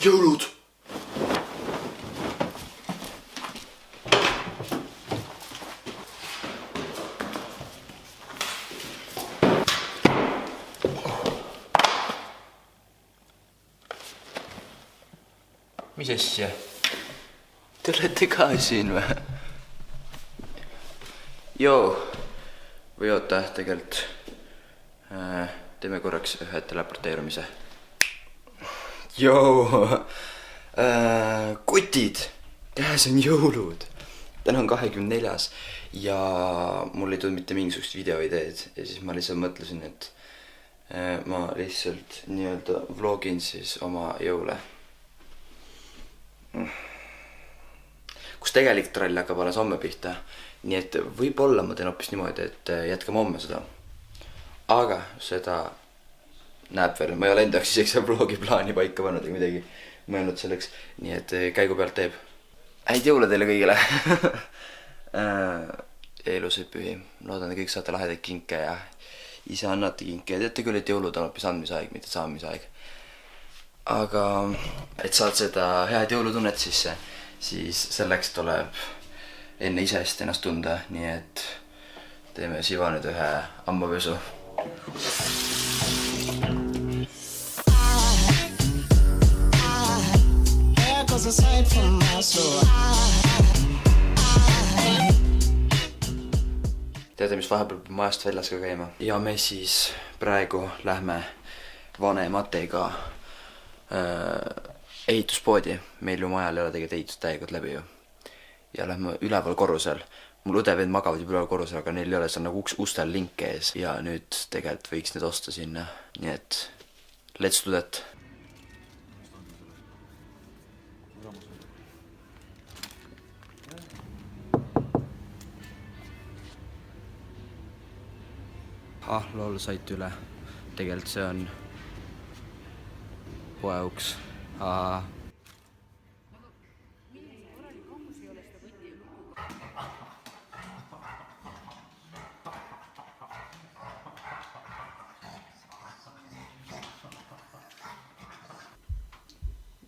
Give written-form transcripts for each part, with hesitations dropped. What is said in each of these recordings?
jõulud. Mis asja? Te olete ka siin või? Joo. Või oota, tegelikult teeme korraks ühe teleporteerumise. Joo. Kutid. Käes on jõulud. Täna on 24. Ja mul ei tulnud mitte mingisugust videoideed. Ja siis ma lihtsalt mõtlesin, et ma lihtsalt nii-öelda vlogin siis oma jõule. Kus tegelik trall hakkab alles homme pihta. Nii et võib-olla ma teen hoopis niimoodi, et jätkame homme seda. Aga seda näeb veel. Ma ei ole endaks isegi see vlogi plaani paika pannud või midagi mõelnud selleks. Nii et käigu pealt teeb. Häid jõule teile kõigile. Ja ilusaid pühi. Loodan, et kõik saate lahedaid kinke ja ise annate kinke. Ja teate küll, et jõulud on hoopis andmisaeg, mitte saamisaeg. Aga et saad seda head jõulutunnet sisse, siis selleks tuleb enne ise hästi ennast tunda, nii et teeme Siva nüüd ühe hambapesu. Teate, mis vahepeal peab majast väljas ka käima? Ja me siis praegu lähme vanematega ehituspoodi. Meil ju majal ei ole tegelikult ehitustäiegud läbi ju. Ja lähme üleval korrusel. Mul õdevend magavad juba üleval korrusel, aga neil ei ole seal nagu ustel link ees. Ja nüüd tegelikult võiks need osta sinna. Nii et let's do that. Lol, saite üle. Tegelikult see on poeuks.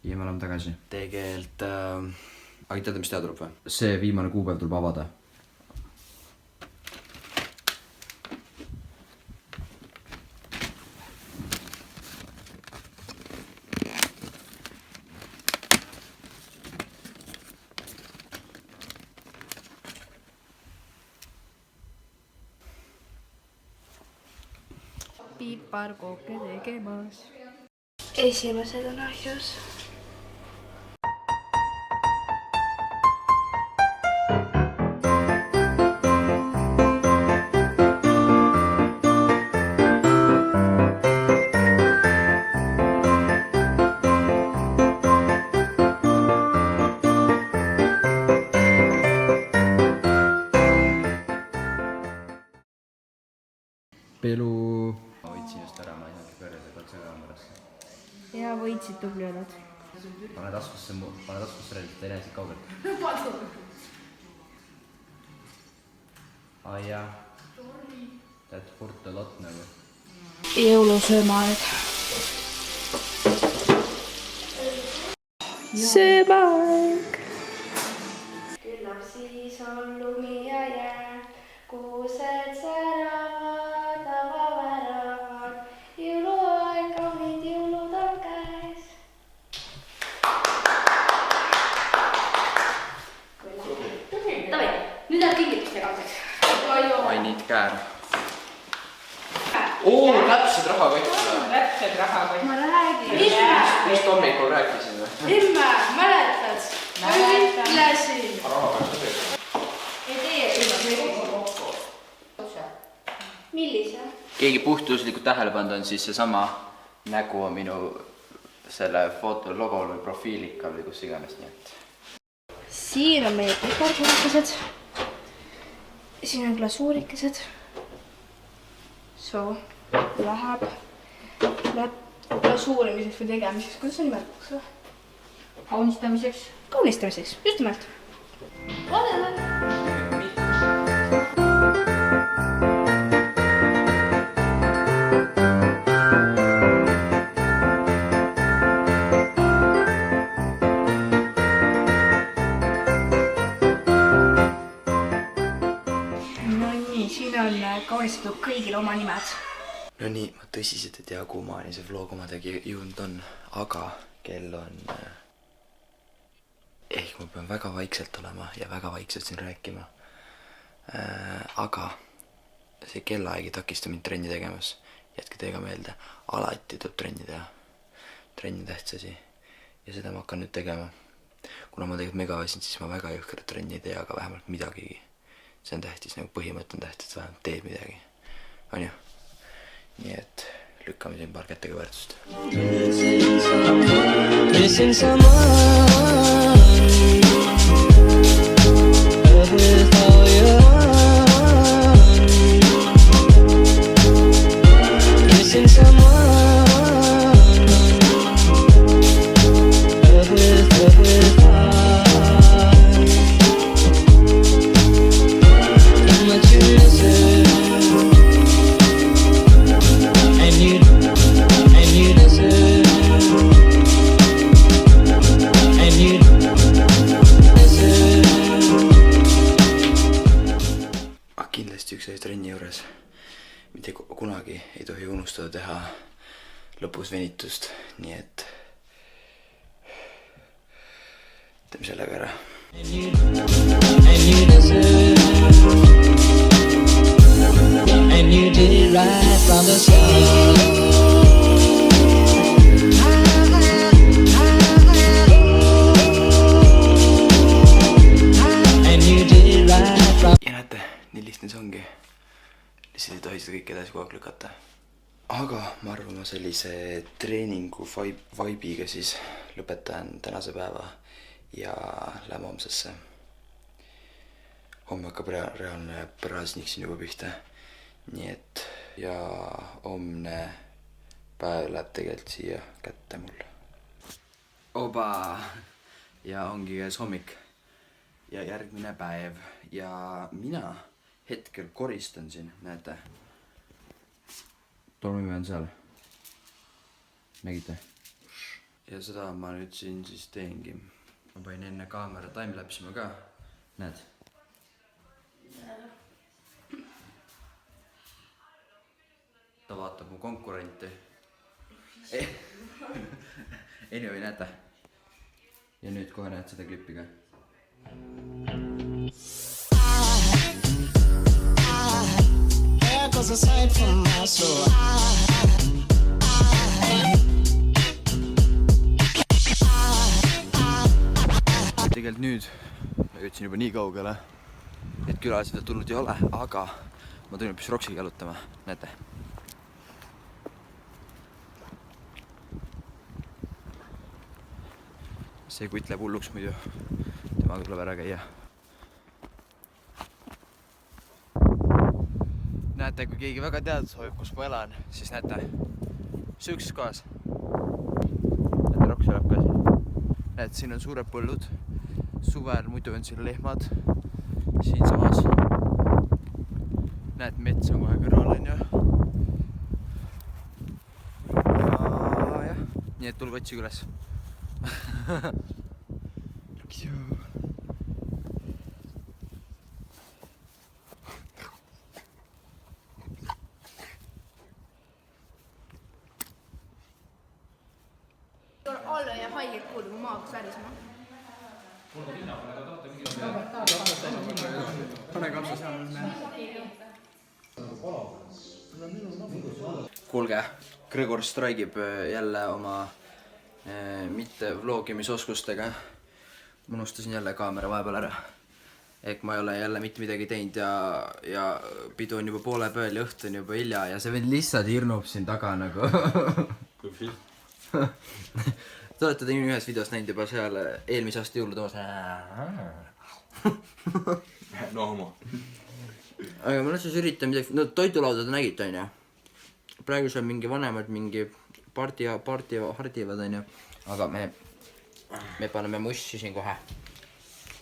Ja me oleme tagasi. Tegelikult, aga teate, mis teada tuleb või? See viimane kuupäev tuleb avada. Piparkooke tegemas. Esimesed on ahjus. Pelu. Ma võitsin just ära, ma ei saanudki pöörda katsekaamerasse. Ja võitsid, tubli oled. Pane taskusse relvist, ei näe siit kaugelt. Ai jah. Tead, purta lot nagu. Jõulusöömaaeg. Söömaaeg. Küllap siis on lumi ja jää, kuused säravad, avaväravad. Jõuluaeg, kaunid jõulud on käes. Davai, nüüd on kingituste kaaseks. I need care. Täpsed rahakott. Täpsed rahakott. Ma räägin. Mis hommikul rääkisin või? Emme, mäletad? Ma ütlesin. Ei tee, Millise? Keegi puhtjuhuslikult tähele pannud on siis seesama nägu on minu selle foto logol või profiilikal või kus iganes, nii et. Siin on meie piparkurikesed. Siin on glasuurikesed. So, läheb glasuurimiseks või tegemiseks. Kuidas on nimetatakse? kaunistamiseks. Kaunistamiseks, just nimelt. siin on kaunistatud kõigil oma nimed. No nii, ma tõsiselt ei tea, kuhu maani see vlog omadegi jõudnud on, aga kell on... ehk ma pean väga vaikselt olema ja väga vaikselt siin rääkima. Aga see kellaaeg ei takista mind trenni tegemas. Jätke teiega meelde, alati tuleb trenni teha. Trenni tähtis asi. Ja seda ma hakkan nüüd tegema. Kuna ma tegelikult megaväsin, siis ma väga jõhkrat trenni ei tea, aga vähemalt midagigi. See on tähtis, nagu põhimõte on tähtis, et vähemalt teed midagi. On ju? Nii et lükkame siin paar kättega väärtust. Missing someone with all your heart. Missing someone with heart. How much you listen. And you deserve. And you deserve. Kindlasti üks trenni juures mitte kunagi ei tohi unustada teha lõpus venitust, nii et teeme sellega ära. And you deserve. And you did it right from the start. Ja näete, nii lihtne see ongi. Lihtsalt ei tohi seda kõik edasi kogu aeg lükata. Aga ma arvan, ma sellise treeningu vibe'iga siis lõpetan tänase päeva ja lähme homsesse. Homme hakkab reaalne praasnik siin juba pihta. Nii et ja homne päev läheb tegelikult siia kätte mul. Oba! Ja ongi käes hommik. Ja järgmine päev ja mina hetkel koristan siin, näete. Tolmime on seal. Nägite? Ja seda ma nüüd siin siis teengi. Ma panin enne kaamera timelapsima ka. Näed? Ta vaatab mu konkurenti. Anyway, näete? Ja nüüd kohe näed seda klippi ka. Tegelikult nüüd ma jõudsin juba nii kaugele, et külalised veel tulnud ei ole, aga ma tulin hoopis Roksiga jalutama, näete. See kutt läheb hulluks muidu, temaga tuleb ära käia. Näete, kui keegi väga teada soovib, kus ma elan, siis näete, süükses kohas. Näete, Roks elab ka siin. Näete, siin on suured põllud. Suvel muidu on siin lehmad. Siin samas. Näete, mets on kohe kõrval, on ju. Ja jah, nii et tulge otsige üles. Alla ja haiget kuulda, kui maakas värisma. Pane kapsa seal. Kuulge, Gregor straigib jälle oma mitte vlogimisoskustega. Ma unustasin jälle kaamera vahepeal ära. Ehk ma ei ole jälle mitte midagi teinud ja pidu on juba poole peal ja õhtu on juba hilja ja see vend lihtsalt hirnub siin taga nagu. Kui film? Te olete teinud ühes videos näinud juba seal eelmise aasta jõulutoos. No homo. Aga ma lihtsalt üritan midagi, no toitulauda te nägite, on ju. Praegu seal mingi vanemad mingi parti hardivad, on ju. Aga me paneme mussi siin kohe.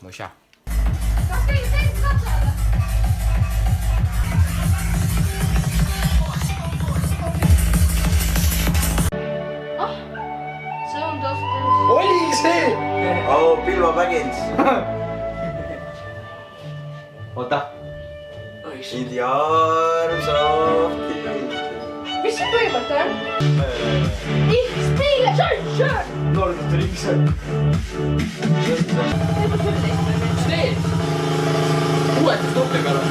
Musa. Kas keegi teist lapse alla? Oli see! Oh, Pilva Pägins. Oota. In the arms of the... Mis see põhimõte on? Ich spiele Schön! Lord of the Rings. Mis teed? Uuesti stoppi peale.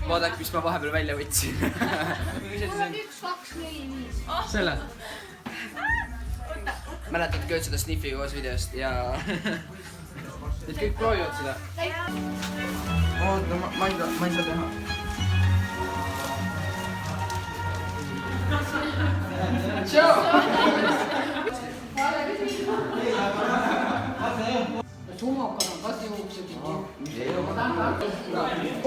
Vaadake, mis ma vahepeal välja võtsin. 1, 2, 4, 5. Selle. Mäletad ka seda Sniffi koos videost ja... Need kõik proovivad seda. Oota, ma ei saa teha. Tuumakad on ka juuksed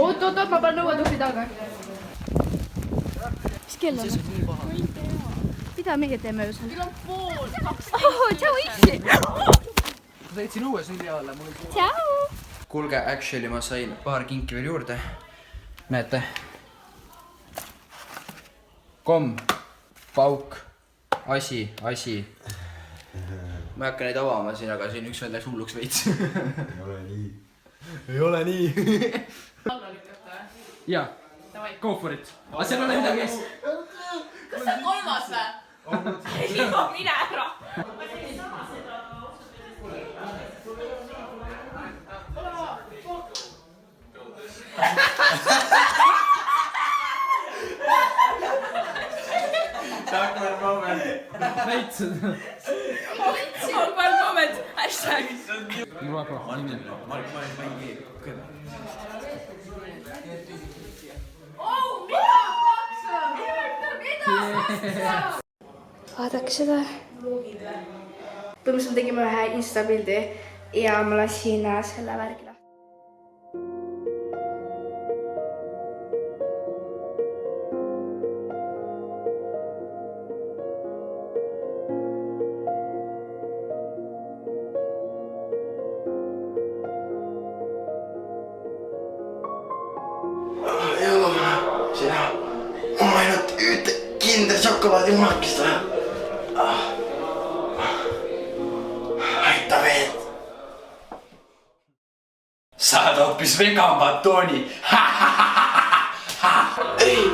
Oot, ma panen õuetupi taga. Mis kell on? Mida meie teeme öösel? Kell on 1:30. Tšau, Issi! Ma sõitsin uue sülje alla. Tšau! Kuulge, actually ma sain paar kinki veel juurde. Näete? Komm, pauk, asi. Ma ei hakka neid avama siin, aga siin üks vend läks hulluks veits. Ei ole nii. Jaa, go for it. Aga seal on enda kes. Kas see on kolmas või? Mine ära! Awkward moment. Veits. Awkward moment, hashtag. Vaadake seda. Põhimõtteliselt tegime ühe Insta-pildi ja ma lasin selle värgi lahti. Joo, siinä on ainut yhtä Kinder Chocolaadimunakista. Haittaa veet. Saat oppis vegan batoni. Ei.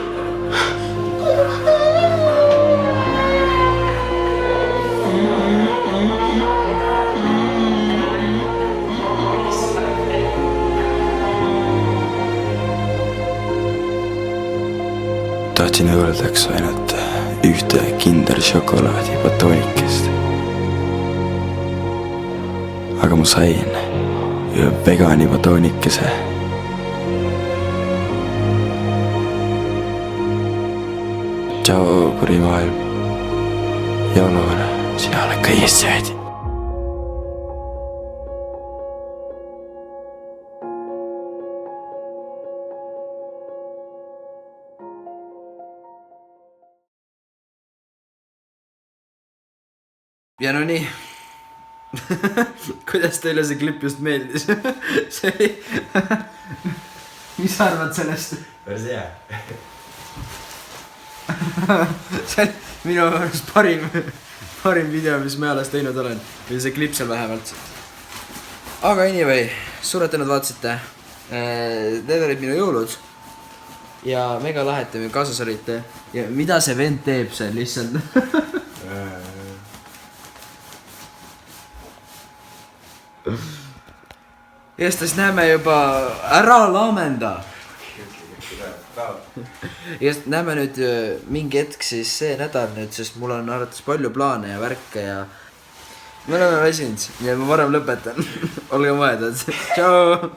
Tahtsin öeldaks ainult ühte Kinder Chocolaadi batoonikest. Aga ma sain ühe vegaani batoonikese. Tšau, kuri maailm. Jõuluvana, sina oled kõigest süüdi. Ja no nii. Kuidas teile see klipp just meeldis? See oli... Mis sa arvad sellest? Päris hea. See on minu arust parim video, mis ma alles teinud olen. Või see klipp seal vähemalt. Aga anyway, suured tänud vaatasite. Need olid minu jõulud. Ja mega lahe, et te meil kaasas olite. Ja mida see vend teeb seal lihtsalt? Ja siis näeme juba ära laamenda. Ja näeme nüüd mingi hetk siis see nädal nüüd, sest mul on arvates palju plaane ja värke ja me oleme väsinud ja ma varem lõpetan. Olge mõeldud. Tšau!